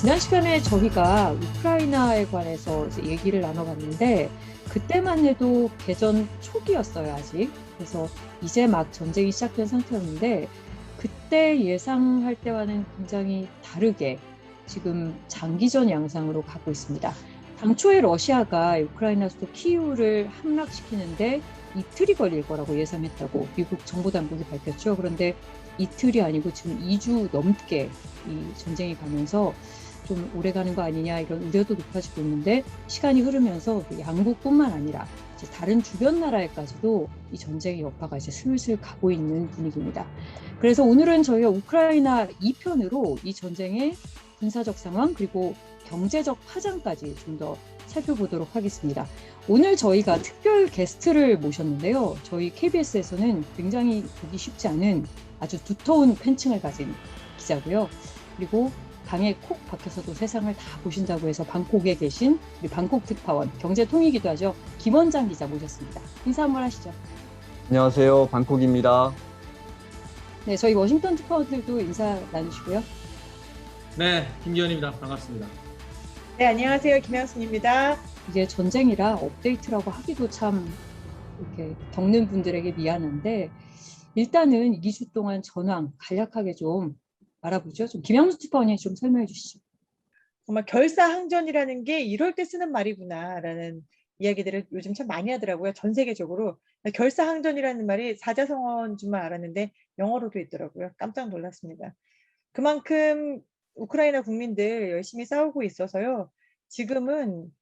지난 시간에 저희가 우크라이나에 관해서 이제 얘기를 나눠봤는데 그때만 해도 개전 초기였어요, 아직. 그래서 이제 막 전쟁이 시작된 상태였는데 그때 예상할 때와는 굉장히 다르게 지금 장기전 양상으로 가고 있습니다. 당초에 러시아가 우크라이나 수도 키이우를 함락시키는데 이틀이 걸릴 거라고 예상했다고 미국 정보당국이 밝혔죠. 그런데 이틀이 아니고 지금 2주 넘게 이 전쟁이 가면서 좀 오래 가는 거 아니냐 이런 우려도 높아지고 있는데 시간이 흐르면서 양국뿐만 아니라 이제 다른 주변 나라에까지도 이 전쟁의 여파가 이제 슬슬 가고 있는 분위기입니다. 그래서 오늘은 저희가 우크라이나 2편으로 이 전쟁의 군사적 상황 그리고 경제적 파장까지 좀 더 살펴보도록 하겠습니다. 오늘 저희가 특별 게스트를 모셨는데요. 저희 KBS에서는 굉장히 보기 쉽지 않은 아주 두터운 팬층을 가진 기자고요. 그리고 방에 콕 박혀서도 세상을 다 보신다고 해서 방콕에 계신 우리 방콕 특파원, 경제통이기도 하죠. 김원장 기자 모셨습니다. 인사 한번 하시죠. 안녕하세요. 방콕입니다. 네, 저희 워싱턴 특파원들도 인사 나누시고요. 네, 김기현입니다. 반갑습니다. 네, 안녕하세요. 김양순입니다. 이게 전쟁이라 업데이트라고 하기도 참 이렇게 겪는 분들에게 미안한데 일단은 2주 동안 전황 간략하게 좀 알아보죠. 좀 김양순 특파원이 좀 설명해 주시죠. 정말 결사항전이라는 게 이럴 때 쓰는 말이구나라는 이야기들을 요즘 참 많이 하더라고요. 전 세계적으로. 결사항전이라는 말이 사자성어인 줄만 알았는데 영어로도 있더라고요. 깜짝 놀랐습니다. 그만큼 우크라이나 국민들 열심히 싸우고 있어서요. 지금은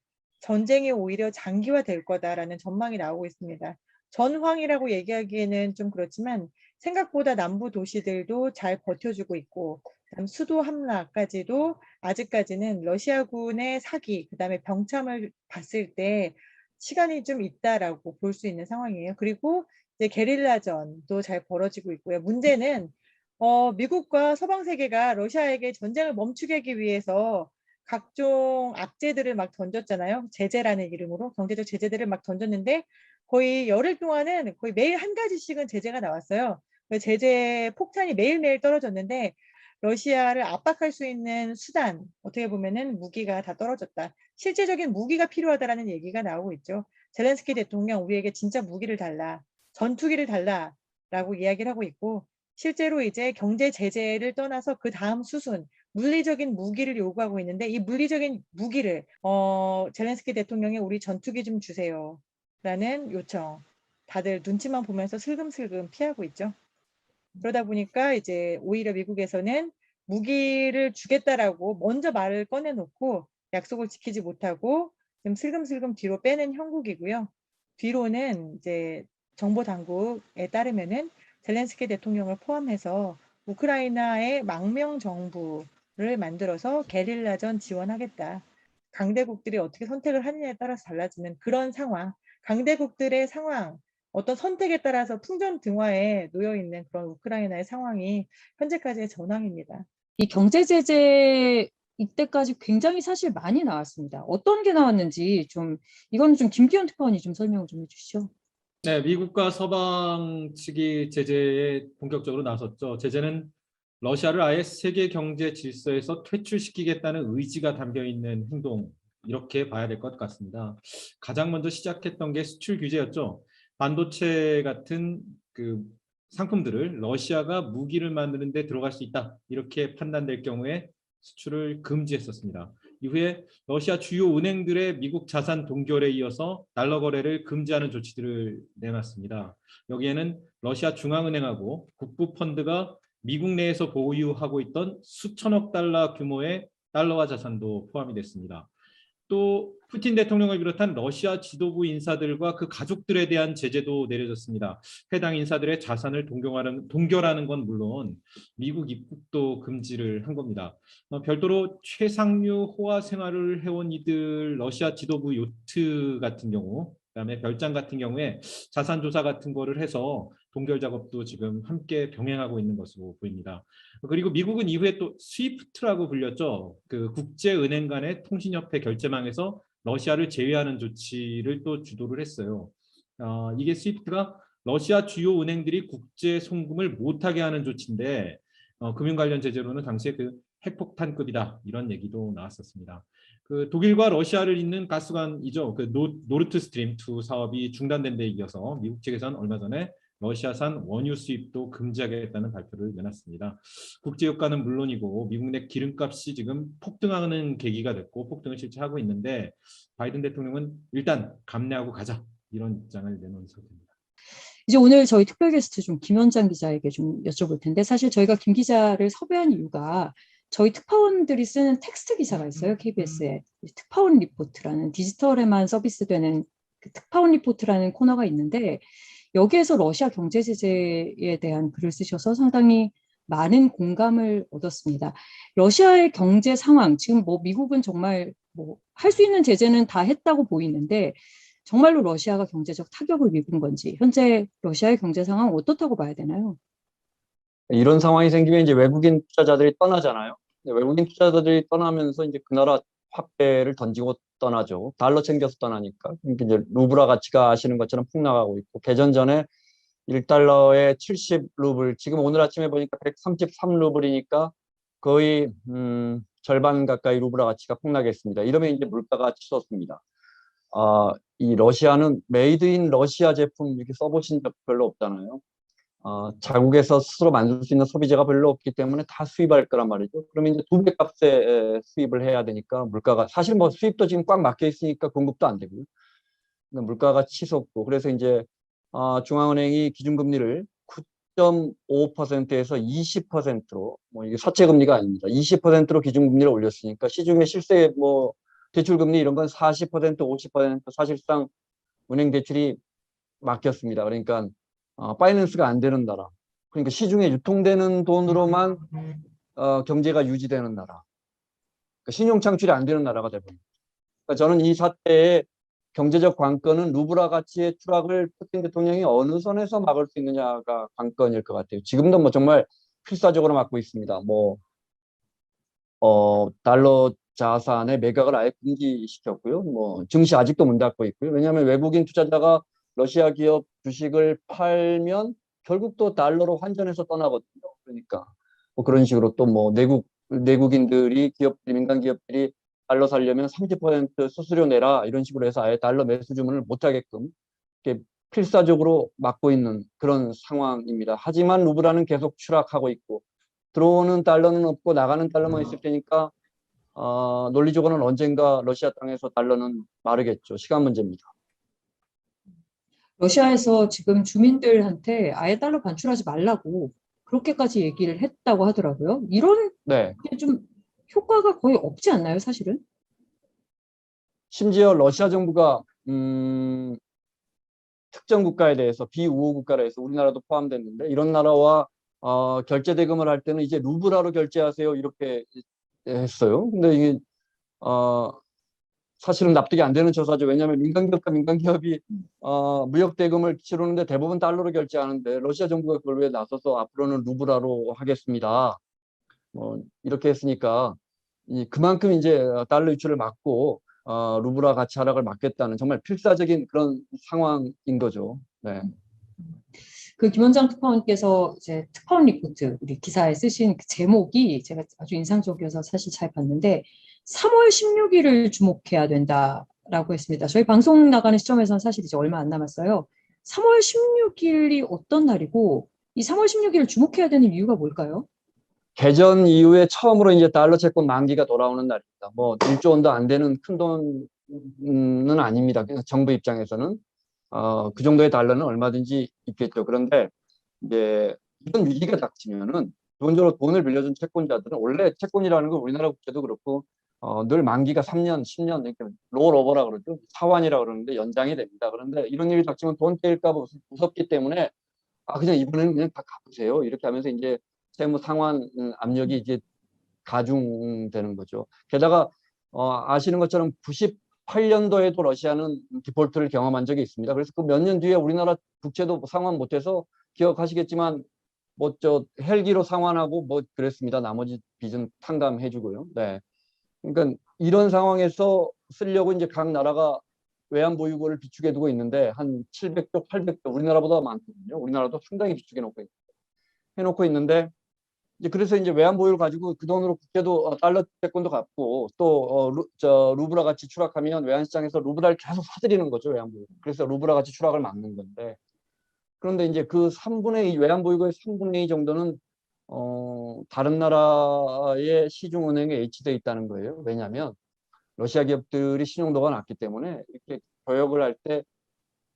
전쟁이 오히려 장기화될 거다라는 전망이 나오고 있습니다. 전황이라고 얘기하기에는 좀 그렇지만 생각보다 남부 도시들도 잘 버텨주고 있고 수도 함락까지도 아직까지는 러시아군의 사기, 그다음에 병참을 봤을 때 시간이 좀 있다라고 볼 수 있는 상황이에요. 그리고 이제 게릴라전도 잘 벌어지고 있고요. 문제는 미국과 서방 세계가 러시아에게 전쟁을 멈추게 하기 위해서 각종 악재들을 막 던졌잖아요. 제재라는 이름으로 경제적 제재들을 막 던졌는데 거의 열흘 동안은 거의 매일 한 가지씩은 제재가 나왔어요. 그 제재 폭탄이 매일매일 떨어졌는데 러시아를 압박할 수 있는 수단, 어떻게 보면은 무기가 다 떨어졌다. 실제적인 무기가 필요하다라는 얘기가 나오고 있죠. 젤렌스키 대통령 우리에게 진짜 무기를 달라, 전투기를 달라라고 이야기를 하고 있고 실제로 이제 경제 제재를 떠나서 그 다음 수순, 물리적인 무기를 요구하고 있는데 이 물리적인 무기를 젤렌스키 대통령이 우리 전투기 좀 주세요 라는 요청. 다들 눈치만 보면서 슬금슬금 피하고 있죠. 그러다 보니까 이제 오히려 미국에서는 무기를 주겠다라고 먼저 말을 꺼내놓고 약속을 지키지 못하고 좀 슬금슬금 뒤로 빼는 형국이고요. 뒤로는 이제 정보 당국에 따르면은 젤렌스키 대통령을 포함해서 우크라이나의 망명 정부를 만들어서 게릴라전 지원하겠다. 강대국들이 어떻게 선택을 하느냐에 따라서 달라지는 그런 상황, 강대국들의 상황, 어떤 선택에 따라서 풍전등화에 놓여 있는 그런 우크라이나의 상황이 현재까지의 전황입니다. 이 경제 제재 이때까지 굉장히 사실 많이 나왔습니다. 어떤 게 나왔는지 좀 이건 좀 김기현 특파원이 좀 설명을 좀 해주시죠. 네, 미국과 서방 측이 제재에 본격적으로 나섰죠. 제재는 러시아를 아예 세계 경제 질서에서 퇴출시키겠다는 의지가 담겨 있는 행동, 이렇게 봐야 될 것 같습니다. 가장 먼저 시작했던 게 수출 규제였죠. 반도체 같은 그 상품들을 러시아가 무기를 만드는 데 들어갈 수 있다, 이렇게 판단될 경우에 수출을 금지했었습니다. 이후에 러시아 주요 은행들의 미국 자산 동결에 이어서 달러 거래를 금지하는 조치들을 내놨습니다. 여기에는 러시아 중앙은행하고 국부 펀드가 미국 내에서 보유하고 있던 수천억 달러 규모의 달러화 자산도 포함이 됐습니다. 또 푸틴 대통령을 비롯한 러시아 지도부 인사들과 그 가족들에 대한 제재도 내려졌습니다. 해당 인사들의 자산을 동결하는 건 물론 미국 입국도 금지를 한 겁니다. 별도로 최상류 호화 생활을 해온 이들 러시아 지도부 요트 같은 경우, 그다음에 별장 같은 경우에 자산 조사 같은 거를 해서 동결 작업도 지금 함께 병행하고 있는 것으로 보입니다. 그리고 미국은 이후에 또 스위프트라고 불렸죠. 그 국제은행 간의 통신협회 결제망에서 러시아를 제외하는 조치를 또 주도를 했어요. 이게 스위프트가 러시아 주요 은행들이 국제 송금을 못하게 하는 조치인데 금융 관련 제재로는 당시에 그 핵폭탄급이다 이런 얘기도 나왔었습니다. 그 독일과 러시아를 잇는 가스관이죠. 그 노르트 스트림 2 사업이 중단된 데 이어서 미국 측에서는 얼마 전에 러시아산 원유 수입도 금지하겠다는 발표를 내놨습니다. 국제유가는 물론이고 미국 내 기름값이 지금 폭등하는 계기가 됐고 폭등을 실제 하고 있는데 바이든 대통령은 일단 감내하고 가자 이런 입장을 내놓은 상태입니다. 이제 오늘 저희 특별 게스트 좀 김현장 기자에게 좀 여쭤볼 텐데 사실 저희가 김 기자를 섭외한 이유가 저희 특파원들이 쓰는 텍스트 기사가 있어요. KBS에 특파원 리포트라는 디지털에만 서비스되는 그 특파원 리포트라는 코너가 있는데 여기에서 러시아 경제 제재에 대한 글을 쓰셔서 상당히 많은 공감을 얻었습니다. 러시아의 경제 상황 지금 뭐 미국은 정말 뭐 할 수 있는 제재는 다 했다고 보이는데 정말로 러시아가 경제적 타격을 입은 건지 현재 러시아의 경제 상황 어떻다고 봐야 되나요? 이런 상황이 생기면 이제 외국인 투자자들이 떠나잖아요. 외국인 투자자들이 떠나면서 이제 그 나라 화폐를 던지고 떠나죠. 달러 챙겨서 떠나니까. 그러니까 이제 루브라 가치가 아시는 것처럼 폭락하고 있고 개전 전에 1달러에 70루블, 지금 오늘 아침에 보니까 133루블이니까 거의 절반 가까이 루브라 가치가 폭락했습니다. 이러면 이제 물가가 치솟습니다. 이 러시아는 메이드 인 러시아 제품 이렇게 써보신 적 별로 없잖아요. 자국에서 스스로 만들 수 있는 소비재가 별로 없기 때문에 다 수입할 거란 말이죠. 그러면 이제 2배 값에 수입을 해야 되니까 물가가 사실 뭐 수입도 지금 꽉 막혀 있으니까 공급도 안 되고요. 물가가 치솟고 그래서 이제 중앙은행이 기준금리를 9.5%에서 20%로 뭐 이게 사채금리가 아닙니다. 20%로 기준금리를 올렸으니까 시중에 실제 뭐 대출금리 이런 건 40%, 50% 사실상 은행 대출이 막혔습니다. 그러니까 파이낸스가 안 되는 나라. 그러니까 시중에 유통되는 돈으로만 경제가 유지되는 나라. 그러니까 신용 창출이 안 되는 나라가 되버립니다. 그러니까 저는 이 사태의 경제적 관건은 루브라 가치의 추락을 푸틴 대통령이 어느 선에서 막을 수 있느냐가 관건일 것 같아요. 지금도 뭐 정말 필사적으로 막고 있습니다. 뭐 달러 자산의 매각을 아예 금지시켰고요. 뭐 증시 아직도 문 닫고 있고요. 왜냐하면 외국인 투자자가 러시아 기업 주식을 팔면 결국 또 달러로 환전해서 떠나거든요. 그러니까 뭐 그런 식으로 또 뭐 내국인들이 민간 기업들이 달러 살려면 30% 수수료 내라 이런 식으로 해서 아예 달러 매수 주문을 못 하게끔 이렇게 필사적으로 막고 있는 그런 상황입니다. 하지만 루블화는 계속 추락하고 있고 들어오는 달러는 없고 나가는 달러만 있을 테니까 논리적으로는 언젠가 러시아 땅에서 달러는 마르겠죠. 시간 문제입니다. 러시아에서 지금 주민들한테 아예 달러 반출하지 말라고 그렇게까지 얘기를 했다고 하더라고요. 이런 네. 게 좀 효과가 거의 없지 않나요, 사실은? 심지어 러시아 정부가 특정 국가에 대해서 비우호 국가라 해서 우리나라도 포함됐는데 이런 나라와 결제 대금을 할 때는 이제 루블화로 결제하세요 이렇게 했어요. 근데 이게 사실은 납득이 안 되는 조사죠. 왜냐하면 민간기업과 민간기업이 무역 대금을 치르는데 대부분 달러로 결제하는데 러시아 정부가 그걸 왜 나서서 앞으로는 루블화로 하겠습니다. 이렇게 했으니까 그만큼 이제 달러 유출을 막고 루블화 가치 하락을 막겠다는 정말 필사적인 그런 상황인 거죠. 네. 그 김원장 특파원께서 이제 특파원 리포트 우리 기사에 쓰신 그 제목이 제가 아주 인상적이어서 사실 잘 봤는데 3월 16일을 주목해야 된다라고 했습니다. 저희 방송 나가는 시점에서는 사실 이제 얼마 안 남았어요. 3월 16일이 어떤 날이고 이 3월 16일을 주목해야 되는 이유가 뭘까요? 개전 이후에 처음으로 이제 달러 채권 만기가 돌아오는 날입니다. 뭐 1조 원도 안 되는 큰 돈은 아닙니다. 정부 입장에서는 그 정도의 달러는 얼마든지 있겠죠. 그런데 이제 이런 위기가 닥치면은 기본적으로 돈을 빌려준 채권자들은 원래 채권이라는 건 우리나라 국채도 그렇고 늘 만기가 3년, 10년 이렇게 롤오버라 그러죠. 차환이라 그러는데 연장이 됩니다. 그런데 이런 일이 닥치면 돈 떼일까 봐 무섭기 때문에 그냥 이번에는 그냥 다 갚으세요. 이렇게 하면서 이제 세무 상환 압력이 이제 가중되는 거죠. 게다가 아시는 것처럼 98년도에도 러시아는 디폴트를 경험한 적이 있습니다. 그래서 그 몇 년 뒤에 우리나라 국채도 상환 못해서 기억하시겠지만 뭐 헬기로 상환하고 뭐 그랬습니다. 나머지 빚은 탕감해주고요. 네. 그러니까 이런 상황에서 쓰려고 이제 각 나라가 외환 보유고를 비축해 두고 있는데 한 700조, 800조 우리나라보다 많거든요. 우리나라도 상당히 비축해 놓고 있는데 이제 그래서 이제 외환 보유를 가지고 그 돈으로 국채도 달러 채권도 갚고 또 루브라 가치 추락하면 외환 시장에서 루브라를 계속 사들이는 거죠, 외환 보유. 그래서 루브라 가치 추락을 막는 건데, 그런데 이제 그 3분의 2 외환 보유고의 3분의 2 정도는 다른 나라의 시중은행에 H돼 있다는 거예요. 왜냐하면 러시아 기업들이 신용도가 낮기 때문에 이렇게 교역을 할 때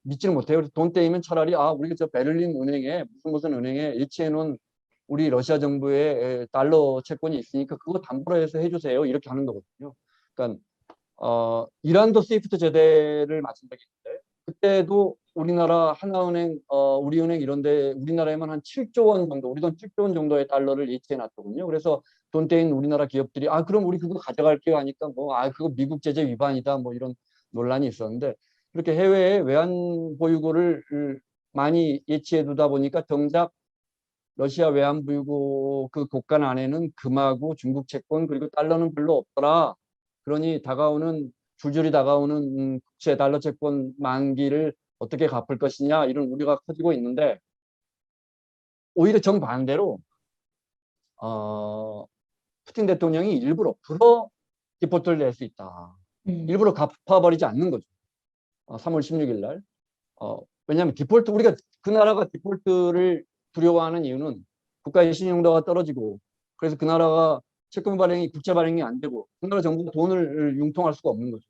믿지는 못해요. 그래서 돈 떼이면 차라리 우리가 저 베를린 은행에 무슨 은행에 일치해 놓은 우리 러시아 정부의 달러 채권이 있으니까 그거 담보로 해서 해주세요. 이렇게 하는 거거든요. 그러니까 이란도 스위프트 제대를 마친 적이 있는데 그때도 우리나라 하나은행, 우리은행 이런데 우리나라에만 한 7조 원 정도, 우리 돈 7조 원 정도의 달러를 예치해 놨거든요. 그래서 돈 떼인 우리나라 기업들이 그럼 우리 그거 가져갈게요 하니까 그거 미국 제재 위반이다 이런 논란이 있었는데, 그렇게 해외에 외환 보유고를 많이 예치해 두다 보니까 정작 러시아 외환 보유고 그 곳간 안에는 금하고 중국 채권 그리고 달러는 별로 없더라. 그러니 줄줄이 다가오는 국채 달러 채권 만기를 어떻게 갚을 것이냐 이런 우려가 커지고 있는데, 오히려 정반대로 푸틴 대통령이 일부러 디폴트를 낼 수 있다. 일부러 갚아버리지 않는 거죠. 3월 16일 날. 왜냐하면 우리가 그 나라가 디폴트를 두려워하는 이유는 국가의 신용도가 떨어지고, 그래서 그 나라가 채권 발행이 국채 발행이 안 되고 그 나라 정부가 돈을 융통할 수가 없는 거죠.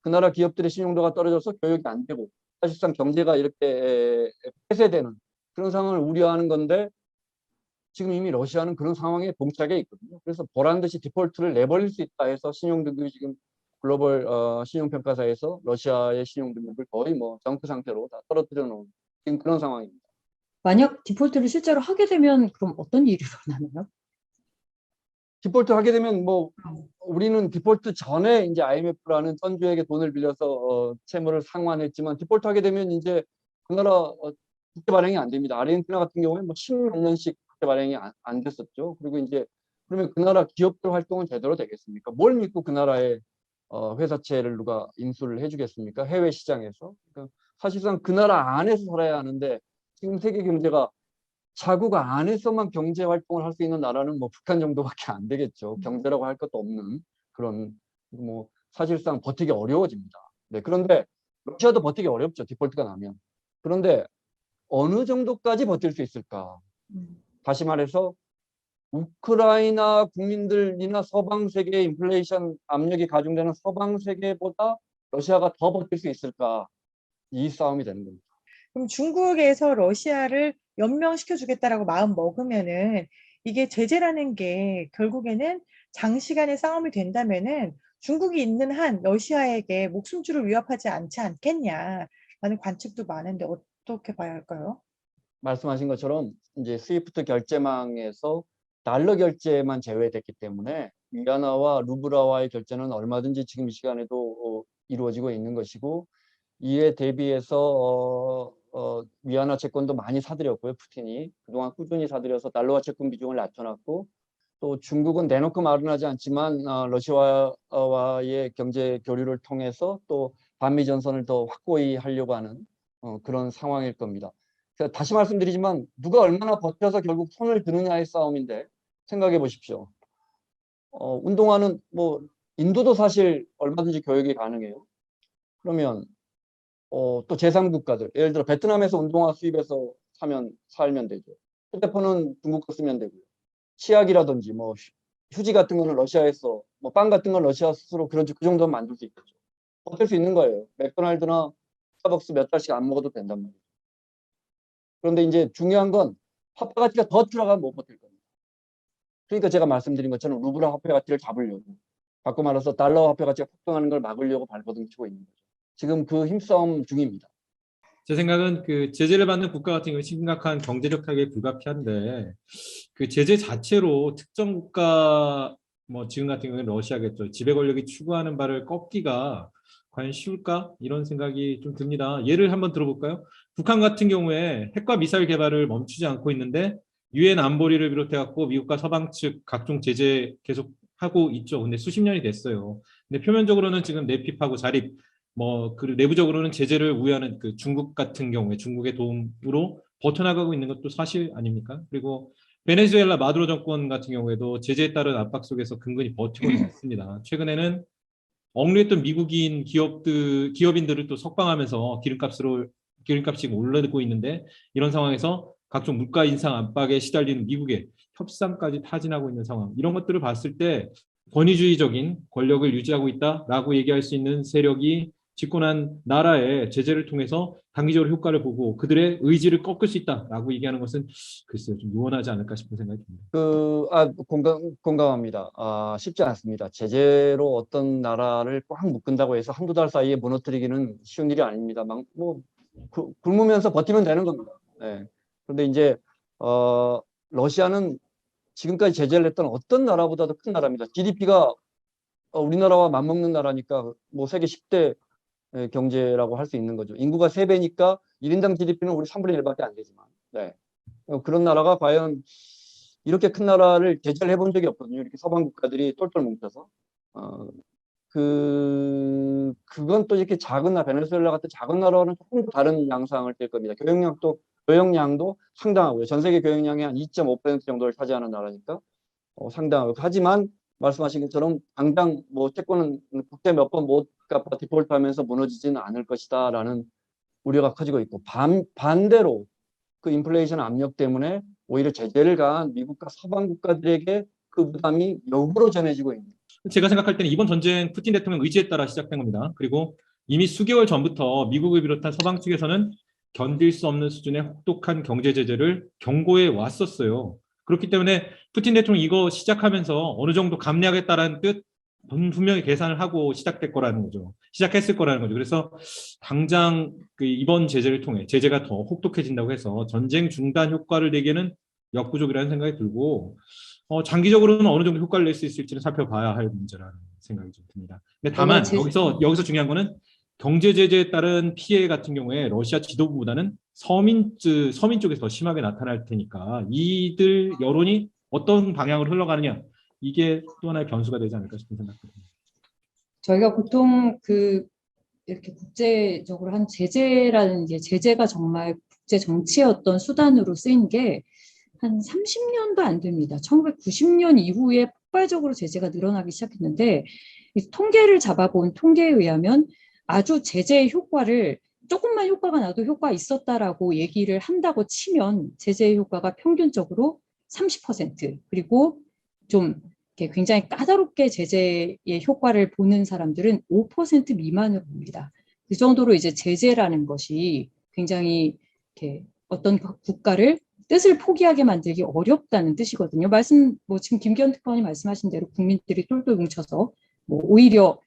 그 나라 기업들의 신용도가 떨어져서 교역이 안 되고 사실상 경제가 이렇게 폐쇄되는 그런 상황을 우려하는 건데, 지금 이미 러시아는 그런 상황에 봉착해 있거든요. 그래서 보란 듯이 디폴트를 내버릴 수 있다 해서 신용등급이 지금 글로벌 신용평가사에서 러시아의 신용등급을 거의 정크 상태로 다 떨어뜨려 놓은 지금 그런 상황입니다. 만약 디폴트를 실제로 하게 되면 그럼 어떤 일이 일어나나요? 디폴트 하게 되면 우리는 디폴트 전에 이제 IMF라는 선주에게 돈을 빌려서 채무를 상환했지만, 디폴트 하게 되면 이제 그 나라 국제 발행이 안 됩니다. 아르헨티나 같은 경우에 10몇 년씩 국제 발행이 안 됐었죠. 그리고 이제 그러면 그 나라 기업들 활동은 제대로 되겠습니까? 뭘 믿고 그 나라의 회사채를 누가 인수를 해주겠습니까? 해외 시장에서. 그러니까 사실상 그 나라 안에서 살아야 하는데, 지금 세계 경제가 자국 안에서만 경제 활동을 할 수 있는 나라는 북한 정도밖에 안 되겠죠. 경제라고 할 것도 없는 그런, 사실상 버티기 어려워집니다. 네, 그런데 러시아도 버티기 어렵죠. 디폴트가 나면. 그런데 어느 정도까지 버틸 수 있을까? 다시 말해서 우크라이나 국민들이나 서방 세계의 인플레이션 압력이 가중되는 서방 세계보다 러시아가 더 버틸 수 있을까? 이 싸움이 되는 겁니다. 그럼 중국에서 러시아를 연명시켜 주겠다라고 마음 먹으면은 이게 제재라는 게 결국에는 장시간의 싸움이 된다면은 중국이 있는 한 러시아에게 목숨줄을 위협하지 않지 않겠냐라는 관측도 많은데 어떻게 봐야 할까요? 말씀하신 것처럼 이제 스위프트 결제망에서 달러 결제만 제외됐기 때문에 위안화와 루블라와의 결제는 얼마든지 지금 이 시간에도 이루어지고 있는 것이고, 이에 대비해서 위안화 채권도 많이 사들였고요. 푸틴이 그동안 꾸준히 사들여서 달러화 채권 비중을 낮춰놨고, 또 중국은 내놓고 말은 하지 않지만 러시아와의 경제 교류를 통해서 또 반미 전선을 더 확고히 하려고 하는 그런 상황일 겁니다. 제가 다시 말씀드리지만 누가 얼마나 버텨서 결국 손을 드느냐의 싸움인데, 생각해 보십시오. 운동화는 인도도 사실 얼마든지 교역이 가능해요. 그러면 또 제3국가들, 예를 들어 베트남에서 운동화 수입해서 살면 되죠. 휴대폰은 중국 거 쓰면 되고요. 치약이라든지 휴지 같은 거는 러시아에서, 빵 같은 건 러시아 스스로 그 정도는 만들 수 있겠죠. 버틸 수 있는 거예요. 맥도날드나 스타벅스 몇 달씩 안 먹어도 된단 말이에요. 그런데 이제 중요한 건 화폐 가치가 더 추락하면 못 버틸 겁니다. 그러니까 제가 말씀드린 것처럼 루블 화폐 가치를 잡으려고, 바꿔 말해서 달러 화폐 가치가 폭등하는 걸 막으려고 발버둥 치고 있는 거죠. 지금 그 힘싸움 중입니다. 제 생각은 그 제재를 받는 국가 같은 경우 심각한 경제적 타격이 불가피한데, 그 제재 자체로 특정 국가 지금 같은 경우는 러시아겠죠. 지배 권력이 추구하는 바를 꺾기가 과연 쉬울까? 이런 생각이 좀 듭니다. 예를 한번 들어볼까요? 북한 같은 경우에 핵과 미사일 개발을 멈추지 않고 있는데 유엔 안보리를 비롯해 갖고 미국과 서방 측 각종 제재 계속 하고 있죠. 근데 수십 년이 됐어요. 근데 표면적으로는 지금 내핍하고 자립, 그리고 내부적으로는 제재를 우회하는 그 중국 같은 경우에 중국의 도움으로 버텨나가고 있는 것도 사실 아닙니까? 그리고 베네수엘라 마두로 정권 같은 경우에도 제재에 따른 압박 속에서 근근히 버티고 있습니다. 최근에는 억류했던 미국인 기업인들을 또 석방하면서 기름값이 올라들고 있는데, 이런 상황에서 각종 물가 인상 압박에 시달리는 미국의 협상까지 타진하고 있는 상황, 이런 것들을 봤을 때 권위주의적인 권력을 유지하고 있다라고 얘기할 수 있는 세력이 집권한 나라의 제재를 통해서 단기적으로 효과를 보고 그들의 의지를 꺾을 수 있다라고 얘기하는 것은 글쎄요, 좀 유언하지 않을까 싶은 생각이 듭니다. 공감합니다. 쉽지 않습니다. 제재로 어떤 나라를 꽉 묶은다고 해서 한두 달 사이에 무너뜨리기는 쉬운 일이 아닙니다. 굶으면서 버티면 되는 겁니다. 네. 그런데 이제, 러시아는 지금까지 제재를 했던 어떤 나라보다도 큰 나라입니다. GDP가 우리나라와 맞먹는 나라니까 뭐 세계 10대 경제라고 할 수 있는 거죠. 인구가 3배니까 1인당 GDP는 우리 3분의 1밖에 안 되지만. 네. 그런 나라가 과연 이렇게 큰 나라를 제재를 해본 적이 없거든요. 이렇게 서방 국가들이 똘똘 뭉쳐서. 그건 또 이렇게 베네수엘라 같은 작은 나라와는 조금 다른 양상을 띌 겁니다. 교역량도 상당하고요. 전 세계 교역량의 한 2.5% 정도를 차지하는 나라니까 상당하고. 하지만 말씀하신 것처럼 당장 뭐 채권은 국채 몇 번 못 갚아 디폴트하면서 무너지지는 않을 것이다라는 우려가 커지고 있고, 반대로 그 인플레이션 압력 때문에 오히려 제재를 가한 미국과 서방 국가들에게 그 부담이 역으로 전해지고 있는. 제가 생각할 때는 이번 전쟁 푸틴 대통령 의지에 따라 시작된 겁니다. 그리고 이미 수개월 전부터 미국을 비롯한 서방 측에서는 견딜 수 없는 수준의 혹독한 경제 제재를 경고해 왔었어요. 그렇기 때문에 푸틴 대통령 이거 시작하면서 어느 정도 감내하겠다라는 뜻 분명히 계산을 하고 시작했을 거라는 거죠. 그래서 당장 이번 제재를 통해 제재가 더 혹독해진다고 해서 전쟁 중단 효과를 내기에는 역부족이라는 생각이 들고, 장기적으로는 어느 정도 효과를 낼 수 있을지는 살펴봐야 할 문제라는 생각이 좀 듭니다. 근데 다만 여기서 중요한 거는 경제 제재에 따른 피해 같은 경우에 러시아 지도부보다는 서민 쪽에서 더 심하게 나타날 테니까 이들 여론이 어떤 방향으로 흘러가느냐, 이게 또 하나의 변수가 되지 않을까 싶은 생각이 듭니다. 저희가 보통 이렇게 국제적으로 한 제재라는 게, 제재가 정말 국제 정치의 어떤 수단으로 쓰인 게 한 30년도 안 됩니다. 1990년 이후에 폭발적으로 제재가 늘어나기 시작했는데, 이 통계를 잡아본 통계에 의하면 아주 제재의 효과를, 조금만 효과가 나도 효과 있었다라고 얘기를 한다고 치면 제재의 효과가 평균적으로 30%, 그리고 좀 이렇게 굉장히 까다롭게 제재의 효과를 보는 사람들은 5% 미만으로 봅니다. 그 정도로 이제 제재라는 것이 굉장히 이렇게 어떤 국가를 뜻을 포기하게 만들기 어렵다는 뜻이거든요. 지금 김기현 특파원이 말씀하신 대로 국민들이 똘똘 뭉쳐서 오히려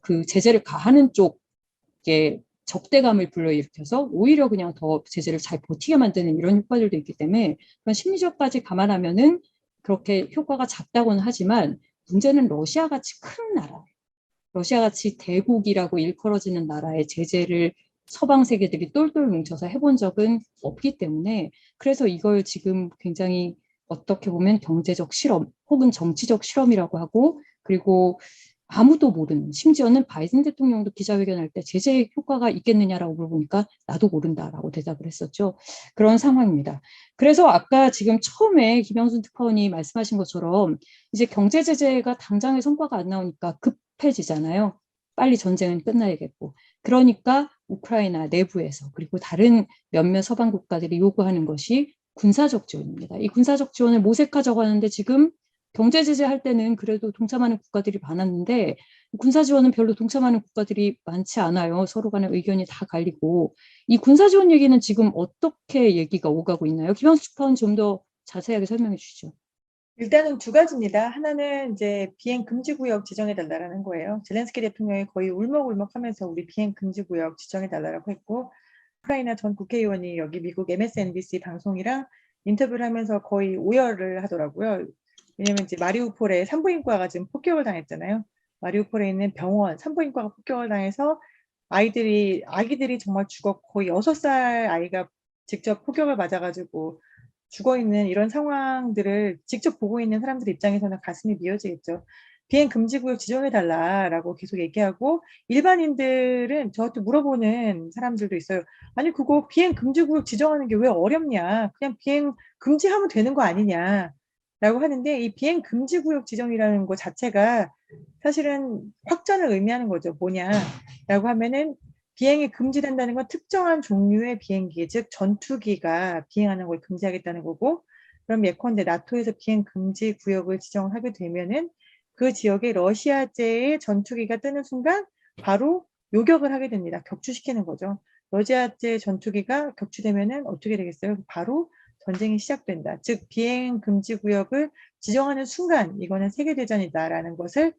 그 제재를 가하는 쪽에 적대감을 불러일으켜서 오히려 그냥 더 제재를 잘 버티게 만드는 이런 효과들도 있기 때문에, 그런 심리적까지 감안하면은 그렇게 효과가 작다고는 하지만, 문제는 러시아같이 큰 나라, 러시아같이 대국이라고 일컬어지는 나라의 제재를 서방 세계들이 똘똘 뭉쳐서 해본 적은 없기 때문에, 그래서 이걸 지금 굉장히 어떻게 보면 경제적 실험 혹은 정치적 실험이라고 하고, 그리고 아무도 모르는, 심지어는 바이든 대통령도 기자회견할 때 제재 효과가 있겠느냐라고 물어보니까 나도 모른다라고 대답을 했었죠. 그런 상황입니다. 그래서 아까 지금 처음에 김영순 특파원이 말씀하신 것처럼 이제 경제 제재가 당장의 성과가 안 나오니까 급해지잖아요. 빨리 전쟁은 끝나야겠고. 그러니까 우크라이나 내부에서, 그리고 다른 몇몇 서방 국가들이 요구하는 것이 군사적 지원입니다. 이 군사적 지원을 모색하자고 하는데, 지금 경제 제재할 때는 그래도 동참하는 국가들이 많았는데 군사 지원은 별로 동참하는 국가들이 많지 않아요. 서로 간의 의견이 다 갈리고. 이 군사 지원 얘기는 지금 어떻게 얘기가 오가고 있나요? 김영수 특파원 좀 더 자세하게 설명해 주시죠. 일단은 두 가지입니다. 하나는 이제 비행 금지 구역 지정해 달라는 거예요. 젤렌스키 대통령이 거의 울먹울먹하면서 우리 비행 금지 구역 지정해 달라고 했고, 우크라이나 전 국회의원이 여기 미국 MSNBC 방송이랑 인터뷰를 하면서 거의 오열을 하더라고요. 왜냐면 이제 마리우폴에 산부인과가 지금 폭격을 당했잖아요. 마리우폴에 있는 병원 산부인과가 폭격을 당해서 아기들이 정말 거의 6살 아이가 직접 폭격을 맞아가지고 죽어 있는 이런 상황들을 직접 보고 있는 사람들 입장에서는 가슴이 미어지겠죠. 비행 금지 구역 지정해 달라라고 계속 얘기하고 일반인들은 저한테 물어보는 사람들도 있어요. 아니 그거 비행 금지 구역 지정하는 게 왜 어렵냐? 그냥 비행 금지하면 되는 거 아니냐? 라고 하는데 이 비행 금지 구역 지정이라는 것 자체가 사실은 확전을 의미하는 거죠. 뭐냐라고 하면은 비행이 금지된다는 건 특정한 종류의 비행기, 즉 전투기가 비행하는 걸 금지하겠다는 거고, 그럼 예컨대 나토에서 비행 금지 구역을 지정하게 되면은 그 지역에 러시아제의 전투기가 뜨는 순간 바로 요격을 하게 됩니다. 격추시키는 거죠. 러시아제 전투기가 격추되면은 어떻게 되겠어요? 바로 전쟁이 시작된다. 즉 비행 금지 구역을 지정하는 순간 이거는 세계대전이다라는 것을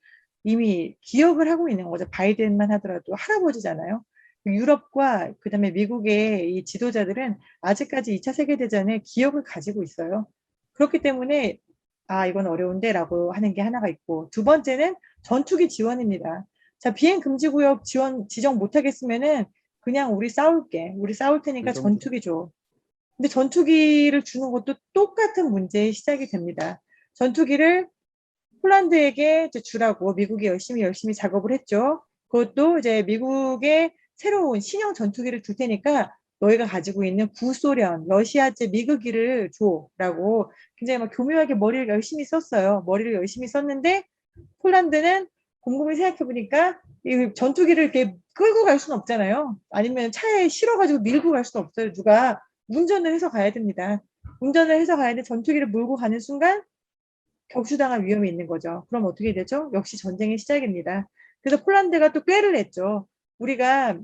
이미 기억을 하고 있는 거죠. 바이든만 하더라도 할아버지잖아요. 유럽과 그다음에 미국의 이 지도자들은 아직까지 2차 세계대전의 기억을 가지고 있어요. 그렇기 때문에 아 이건 어려운데 라고 하는 게 하나가 있고 두 번째는 전투기 지원입니다. 자 비행 금지 구역 지정 못하겠으면은 그냥 우리 싸울게. 우리 싸울 테니까 전투기 줘. 근데 전투기를 주는 것도 똑같은 문제의 시작이 됩니다. 전투기를 폴란드에게 이제 주라고 미국이 열심히 작업을 했죠. 그것도 이제 미국의 새로운 신형 전투기를 줄 테니까 너희가 가지고 있는 구소련, 러시아제 미그기를 줘라고 굉장히 막 교묘하게 머리를 열심히 썼어요. 머리를 열심히 썼는데 폴란드는 곰곰이 생각해 보니까 이 전투기를 이렇게 끌고 갈 수는 없잖아요. 아니면 차에 실어가지고 밀고 갈 수는 없어요. 누가 운전을 해서 가야 됩니다. 운전을 해서 가야 돼 전투기를 몰고 가는 순간 격추당할 위험이 있는 거죠. 그럼 어떻게 되죠? 역시 전쟁의 시작입니다. 그래서 폴란드가 또 꾀를 냈죠. 우리가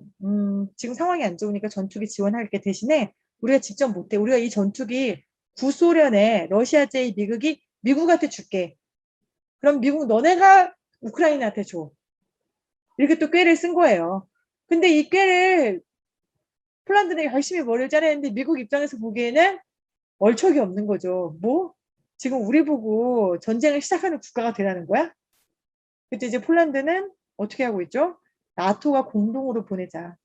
지금 상황이 안 좋으니까 전투기 지원할게 대신에 우리가 직접 못해. 우리가 이 전투기 구소련의 러시아제의 미국이 미국한테 줄게. 그럼 미국 너네가 우크라이나한테 줘. 이렇게 또 꾀를 쓴 거예요. 근데 이 꾀를 폴란드는 열심히 머리를 짜냈는데 미국 입장에서 보기에는 얼척이 없는 거죠. 뭐? 지금 우리 보고 전쟁을 시작하는 국가가 되라는 거야? 그때 이제 폴란드는 어떻게 하고 있죠? 나토가 공동으로 보내자.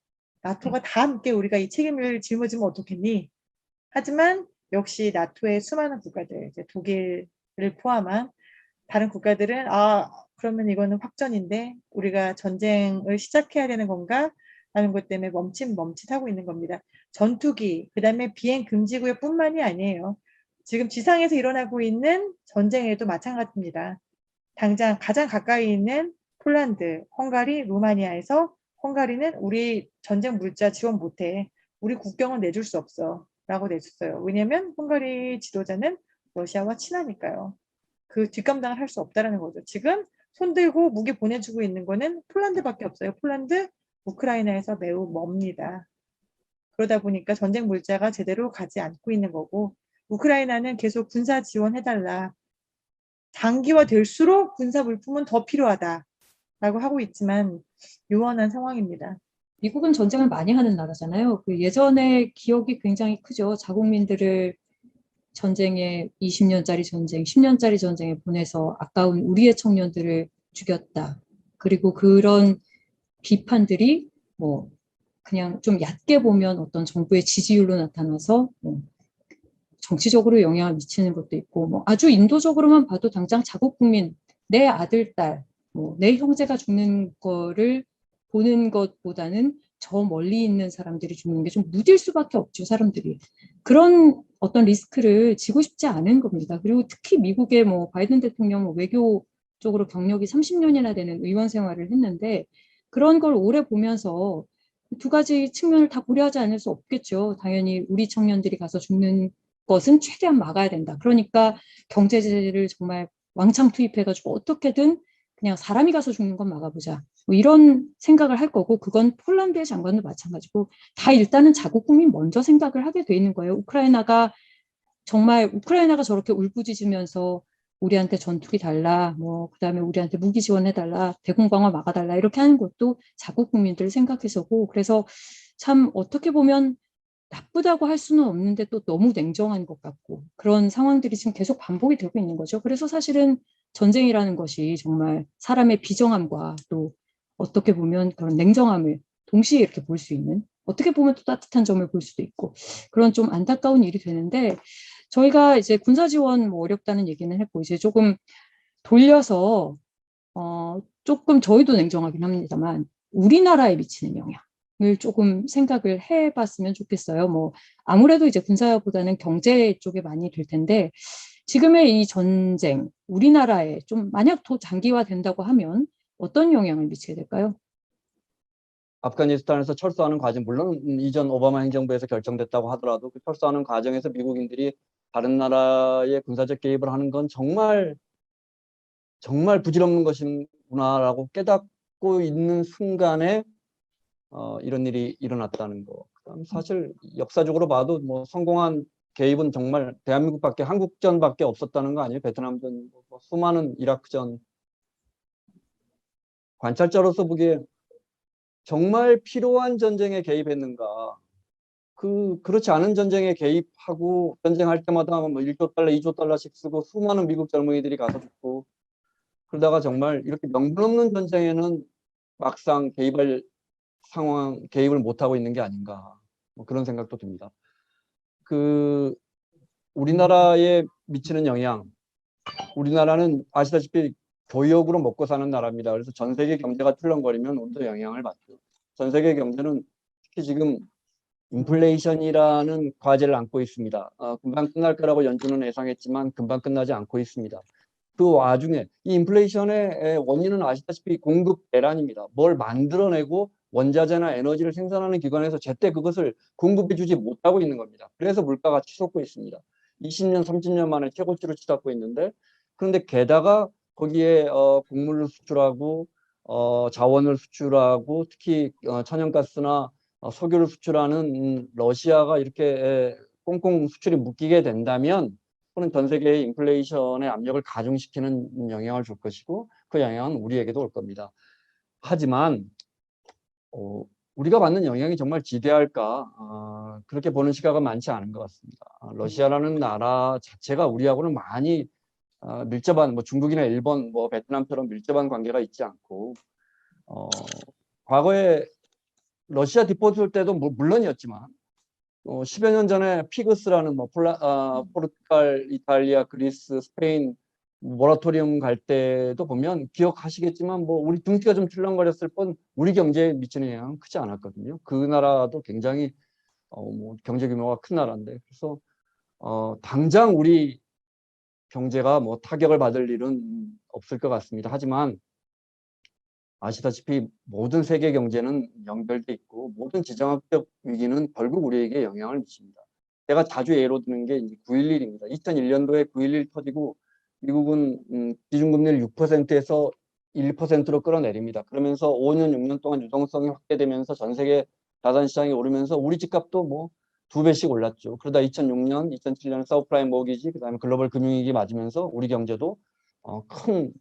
나토가 다 함께 우리가 이 책임을 짊어지면 어떻겠니? 하지만 역시 나토의 수많은 국가들, 이제 독일을 포함한 다른 국가들은 아 그러면 이거는 확전인데 우리가 전쟁을 시작해야 되는 건가? 라는 것 때문에 멈칫하고 있는 겁니다. 전투기, 그 다음에 비행 금지구역뿐만이 아니에요. 지금 지상에서 일어나고 있는 전쟁에도 마찬가지입니다. 당장 가장 가까이 있는 폴란드, 헝가리, 루마니아에서 헝가리는 우리 전쟁 물자 지원 못해. 우리 국경은 내줄 수 없어. 라고 내줬어요. 왜냐하면 헝가리 지도자는 러시아와 친하니까요. 그 뒷감당을 할 수 없다는 거죠. 지금 손들고 무기 보내주고 있는 거는 폴란드밖에 없어요. 폴란드, 우크라이나에서 매우 멉니다. 그러다 보니까 전쟁 물자가 제대로 가지 않고 있는 거고 우크라이나는 계속 군사 지원해달라. 장기화 될수록 군사 물품은 더 필요하다라고 하고 있지만 요원한 상황입니다. 미국은 전쟁을 많이 하는 나라잖아요. 그 예전에 기억이 굉장히 크죠. 자국민들을 전쟁에 20년짜리 전쟁, 10년짜리 전쟁에 보내서 아까운 우리의 청년들을 죽였다. 그리고 그런 비판들이 뭐 그냥 좀 얕게 보면 어떤 정부의 지지율로 나타나서 뭐 정치적으로 영향을 미치는 것도 있고 뭐 아주 인도적으로만 봐도 당장 자국 국민, 내 아들, 딸, 뭐 내 형제가 죽는 거를 보는 것보다는 저 멀리 있는 사람들이 죽는 게 좀 무딜 수밖에 없죠, 사람들이. 그런 어떤 리스크를 지고 싶지 않은 겁니다. 그리고 특히 미국의 뭐 바이든 대통령 외교 쪽으로 경력이 30년이나 되는 의원 생활을 했는데 그런 걸 오래 보면서 두 가지 측면을 다 고려하지 않을 수 없겠죠. 당연히 우리 청년들이 가서 죽는 것은 최대한 막아야 된다. 그러니까 경제 제재를 정말 왕창 투입해가지고 어떻게든 그냥 사람이 가서 죽는 건 막아보자. 뭐 이런 생각을 할 거고 그건 폴란드의 장관도 마찬가지고 다 일단은 자국 국민 먼저 생각을 하게 돼 있는 거예요. 우크라이나가 저렇게 울부짖으면서 우리한테 전투기 달라, 뭐 그다음에 우리한테 무기 지원해 달라, 대공방어 막아달라 이렇게 하는 것도 자국 국민들을 생각해서고 그래서 참 어떻게 보면 나쁘다고 할 수는 없는데 또 너무 냉정한 것 같고 그런 상황들이 지금 계속 반복이 되고 있는 거죠. 그래서 사실은 전쟁이라는 것이 정말 사람의 비정함과 또 어떻게 보면 그런 냉정함을 동시에 이렇게 볼 수 있는 어떻게 보면 또 따뜻한 점을 볼 수도 있고 그런 좀 안타까운 일이 되는데 저희가 이제 군사 지원 뭐 어렵다는 얘기는 했고 이제 조금 돌려서 조금 저희도 냉정하긴 합니다만 우리나라에 미치는 영향을 조금 생각을 해봤으면 좋겠어요. 뭐 아무래도 이제 군사보다는 경제 쪽에 많이 될 텐데 지금의 이 전쟁 우리나라에 좀 만약 더 장기화된다고 하면 어떤 영향을 미치게 될까요? 아프가니스탄에서 철수하는 과정, 물론 이전 오바마 행정부에서 결정됐다고 하더라도 그 철수하는 과정에서 미국인들이 다른 나라의 군사적 개입을 하는 건 정말 정말 부질없는 것이구나라고 깨닫고 있는 순간에 이런 일이 일어났다는 거. 그다음 사실 역사적으로 봐도 뭐 성공한 개입은 정말 대한민국밖에 한국전밖에 없었다는 거 아니에요? 베트남전, 뭐 수많은 이라크전. 관찰자로서 보기에 정말 필요한 전쟁에 개입했는가? 그렇지 않은 전쟁에 개입하고 전쟁할 때마다 뭐 1조 달러, 2조 달러씩 쓰고 수많은 미국 젊은이들이 가서 죽고 그러다가 정말 이렇게 명분 없는 전쟁에는 막상 개입을 못하고 있는 게 아닌가. 뭐 그런 생각도 듭니다. 우리나라에 미치는 영향. 우리나라는 아시다시피 교역으로 먹고 사는 나라입니다. 그래서 전 세계 경제가 출렁거리면 우리도 영향을 받죠. 전 세계 경제는 특히 지금 인플레이션이라는 과제를 안고 있습니다. 금방 끝날 거라고 연준은 예상했지만 금방 끝나지 않고 있습니다. 그 와중에 이 인플레이션의 원인은 아시다시피 공급 대란입니다. 뭘 만들어내고 원자재나 에너지를 생산하는 기관에서 제때 그것을 공급해 주지 못하고 있는 겁니다. 그래서 물가가 치솟고 있습니다. 20년, 30년 만에 최고치를 치닫고 있는데 그런데 게다가 거기에 곡물을 수출하고 자원을 수출하고 특히 천연가스나 석유를 수출하는 러시아가 이렇게 꽁꽁 수출이 묶이게 된다면 그는 전 세계의 인플레이션의 압력을 가중시키는 영향을 줄 것이고 그 영향은 우리에게도 올 겁니다. 하지만 우리가 받는 영향이 정말 지대할까? 그렇게 보는 시각은 많지 않은 것 같습니다. 러시아라는 나라 자체가 우리하고는 많이 밀접한 뭐 중국이나 일본, 뭐 베트남처럼 밀접한 관계가 있지 않고 과거에 러시아 디폴트 때도 물론이었지만 10여 년 전에 피그스라는 뭐 포르투갈, 이탈리아, 그리스, 스페인 모라토리움 갈 때도 보면 기억하시겠지만 뭐 우리 등치가 좀 출렁거렸을 뿐 우리 경제에 미치는 영향은 크지 않았거든요. 그 나라도 굉장히 뭐 경제 규모가 큰 나라인데 그래서 당장 우리 경제가 뭐 타격을 받을 일은 없을 것 같습니다. 하지만 아시다시피 모든 세계 경제는 연결돼 있고 모든 지정학적 위기는 결국 우리에게 영향을 미칩니다. 제가 자주 예로 드는 게 9.11입니다. 2001년도에 9.11 터지고 미국은 기준금리를 6%에서 1%로 끌어내립니다. 그러면서 5년, 6년 동안 유동성이 확대되면서 전 세계 자산시장이 오르면서 우리 집값도 뭐 2배씩 올랐죠. 그러다 2006년, 2007년 서브프라임 모기지, 그다음에 글로벌 금융위기 맞으면서 우리 경제도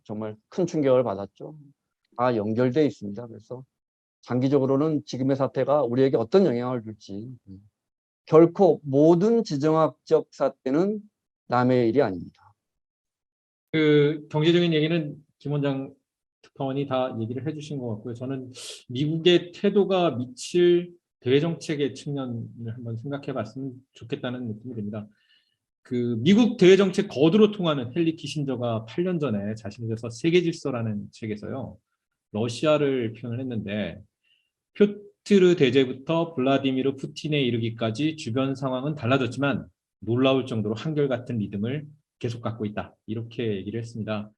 정말 큰 충격을 받았죠. 다 연결돼 있습니다. 그래서 장기적으로는 지금의 사태가 우리에게 어떤 영향을 줄지 결코 모든 지정학적 사태는 남의 일이 아닙니다. 그 경제적인 얘기는 김 원장 특파원이 다 얘기를 해주신 것 같고요. 저는 미국의 태도가 미칠 대외정책의 측면을 한번 생각해봤으면 좋겠다는 느낌이 듭니다. 그 미국 대외정책 거두로 통하는 헨리 키신저가 8년 전에 자신의 서 세계질서라는 책에서요. 러시아를 표현을 했는데 표트르 대제부터 블라디미르 푸틴에 이르기까지 주변 상황은 달라졌지만 놀라울 정도로 한결같은 리듬을 계속 갖고 있다. 이렇게 얘기를 했습니다.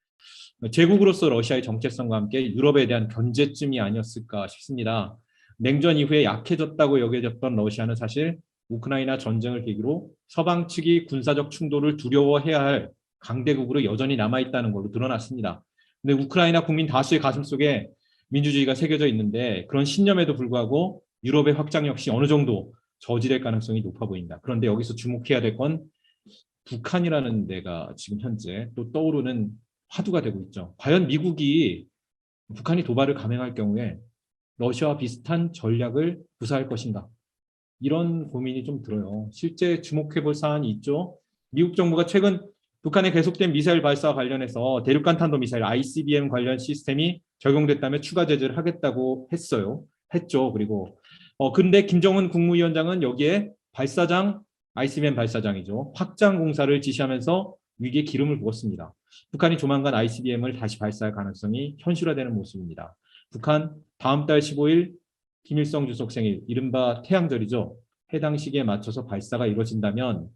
제국으로서 러시아의 정체성과 함께 유럽에 대한 견제쯤이 아니었을까 싶습니다. 냉전 이후에 약해졌다고 여겨졌던 러시아는 사실 우크라이나 전쟁을 계기로 서방 측이 군사적 충돌을 두려워해야 할 강대국으로 여전히 남아있다는 걸로 드러났습니다. 근데 우크라이나 국민 다수의 가슴 속에 민주주의가 새겨져 있는데 그런 신념에도 불구하고 유럽의 확장 역시 어느 정도 저지될 가능성이 높아 보인다. 그런데 여기서 주목해야 될 건 북한이라는 데가 지금 현재 또 떠오르는 화두가 되고 있죠. 과연 미국이 북한이 도발을 감행할 경우에 러시아와 비슷한 전략을 구사할 것인가? 이런 고민이 좀 들어요. 실제 주목해 볼 사안이 있죠. 미국 정부가 최근 북한의 계속된 미사일 발사와 관련해서 대륙간 탄도미사일 ICBM 관련 시스템이 적용됐다며 추가 제재를 하겠다고 했죠. 그리고 근데 김정은 국무위원장은 여기에 발사장, ICBM 발사장이죠. 확장 공사를 지시하면서 위기에 기름을 부었습니다. 북한이 조만간 ICBM을 다시 발사할 가능성이 현실화되는 모습입니다. 북한 다음 달 15일 김일성 주석 생일, 이른바 태양절이죠. 해당 시기에 맞춰서 발사가 이루어진다면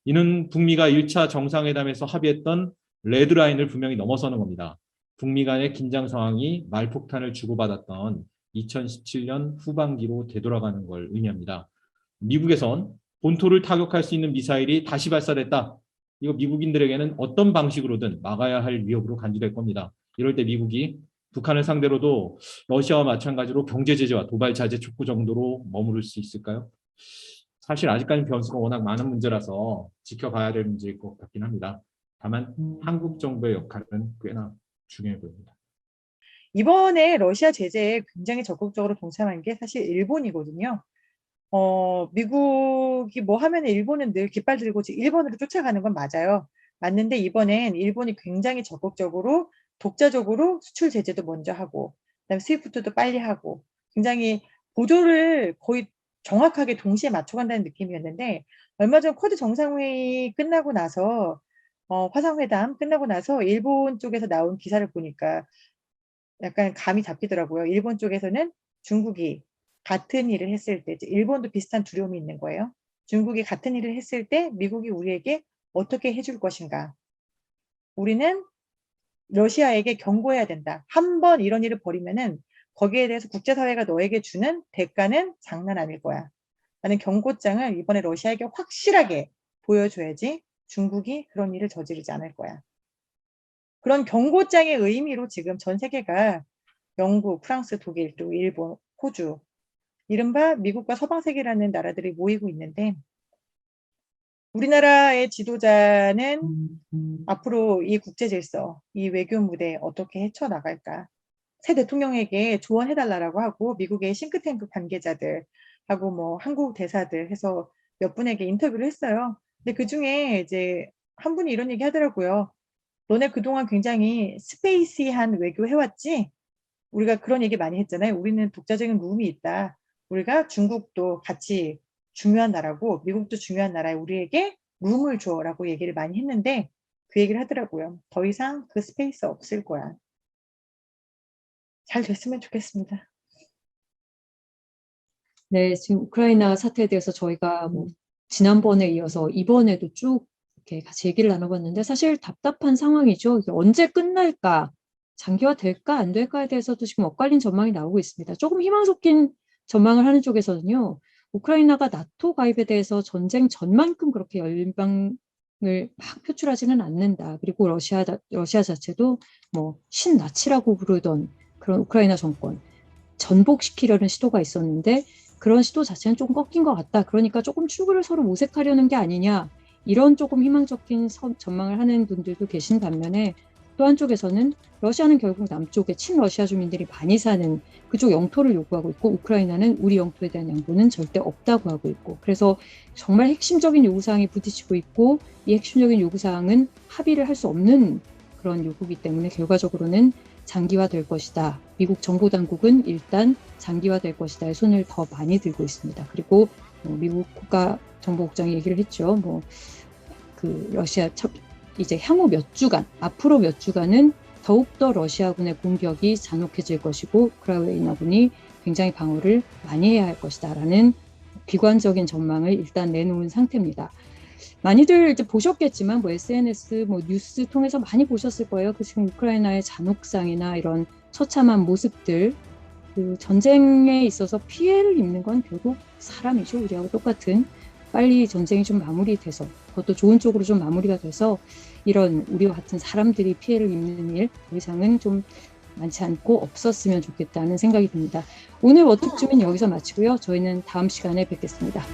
이는 북미가 1차 정상회담에서 합의했던 레드라인을 분명히 넘어서는 겁니다. 북미 간의 긴장 상황이 말폭탄을 주고받았던 2017년 후반기로 되돌아가는 걸 의미합니다. 미국에선 본토를 타격할 수 있는 미사일이 다시 발사됐다. 이거 미국인들에게는 어떤 방식으로든 막아야 할 위협으로 간주될 겁니다. 이럴 때 미국이 북한을 상대로도 러시아와 마찬가지로 경제 제재와 도발 자재 촉구 정도로 머무를 수 있을까요? 사실 아직까지 변수가 워낙 많은 문제라서 지켜봐야 될 문제일 것 같긴 합니다. 다만 한국 정부의 역할은 꽤나 중요해 보입니다. 이번에 러시아 제재에 굉장히 적극적으로 동참한 게 사실 일본이거든요. 미국이 뭐 하면 일본은 늘 깃발 들고 일본으로 쫓아가는 건 맞아요. 맞는데 이번엔 일본이 굉장히 적극적으로 독자적으로 수출 제재도 먼저 하고, 그다음에 스위프트도 빨리 하고, 굉장히 보조를 거의 정확하게 동시에 맞춰간다는 느낌이었는데, 얼마 전 쿼드 정상회의 끝나고 나서 화상회담 끝나고 나서 일본 쪽에서 나온 기사를 보니까 약간 감이 잡히더라고요. 일본 쪽에서는 중국이 같은 일을 했을 때, 일본도 비슷한 두려움이 있는 거예요. 중국이 같은 일을 했을 때 미국이 우리에게 어떻게 해줄 것인가. 우리는 러시아에게 경고해야 된다. 한 번 이런 일을 벌이면은 거기에 대해서 국제사회가 너에게 주는 대가는 장난 아닐 거야. 라는 경고장을 이번에 러시아에게 확실하게 보여줘야지 중국이 그런 일을 저지르지 않을 거야. 그런 경고장의 의미로 지금 전 세계가 영국, 프랑스, 독일, 또 일본, 호주, 이른바 미국과 서방세계라는 나라들이 모이고 있는데, 우리나라의 지도자는 앞으로 이 국제질서, 이 외교 무대 어떻게 헤쳐나갈까? 새 대통령에게 조언해달라고 하고 미국의 싱크탱크 관계자들하고 뭐 한국 대사들 해서 몇 분에게 인터뷰를 했어요. 근데 그중에 이제 한 분이 이런 얘기 하더라고요. 너네 그동안 굉장히 스페이시한 외교 해왔지? 우리가 그런 얘기 많이 했잖아요. 우리는 독자적인 룸이 있다. 우리가 중국도 같이 중요한 나라고 미국도 중요한 나라에 우리에게 룸을 줘라고 얘기를 많이 했는데 그 얘기를 하더라고요. 더 이상 그 스페이스 없을 거야. 잘 됐으면 좋겠습니다. 네, 지금 우크라이나 사태에 대해서 저희가 뭐 지난번에 이어서 이번에도 쭉 이렇게 같이 얘기를 나눠봤는데 사실 답답한 상황이죠. 이게 언제 끝날까, 장기화 될까 안 될까에 대해서도 지금 엇갈린 전망이 나오고 있습니다. 조금 희망 섞인 전망을 하는 쪽에서는요, 우크라이나가 나토 가입에 대해서 전쟁 전만큼 그렇게 열망을 막 표출하지는 않는다. 그리고 러시아 자체도 뭐 신나치라고 부르던 그런 우크라이나 정권 전복시키려는 시도가 있었는데 그런 시도 자체는 조금 꺾인 것 같다. 그러니까 조금 출구를 서로 모색하려는 게 아니냐. 이런 조금 희망적인 전망을 하는 분들도 계신 반면에 또 한쪽에서는 러시아는 결국 남쪽에 친러시아 주민들이 많이 사는 그쪽 영토를 요구하고 있고 우크라이나는 우리 영토에 대한 양보는 절대 없다고 하고 있고 그래서 정말 핵심적인 요구사항이 부딪히고 있고 이 핵심적인 요구사항은 합의를 할 수 없는 그런 요구이기 때문에 결과적으로는 장기화될 것이다. 미국 정보당국은 일단 장기화될 것이다의 손을 더 많이 들고 있습니다. 그리고 미국 국가정보국장이 얘기를 했죠. 그 러시아 이제 향후 몇 주간, 앞으로 몇 주간은 더욱더 러시아군의 공격이 잔혹해질 것이고 우크라이나군이 굉장히 방어를 많이 해야 할 것이다라는 비관적인 전망을 일단 내놓은 상태입니다. 많이들 이제 보셨겠지만 SNS, 뉴스 통해서 많이 보셨을 거예요. 그 지금 우크라이나의 잔혹상이나 이런 처참한 모습들, 그 전쟁에 있어서 피해를 입는 건 결국 사람이죠. 우리하고 똑같은. 빨리 전쟁이 좀 마무리돼서 그것도 좋은 쪽으로 좀 마무리가 돼서 이런 우리와 같은 사람들이 피해를 입는 일 더 이상은 좀 많지 않고 없었으면 좋겠다는 생각이 듭니다. 오늘 워특집은 여기서 마치고요. 저희는 다음 시간에 뵙겠습니다.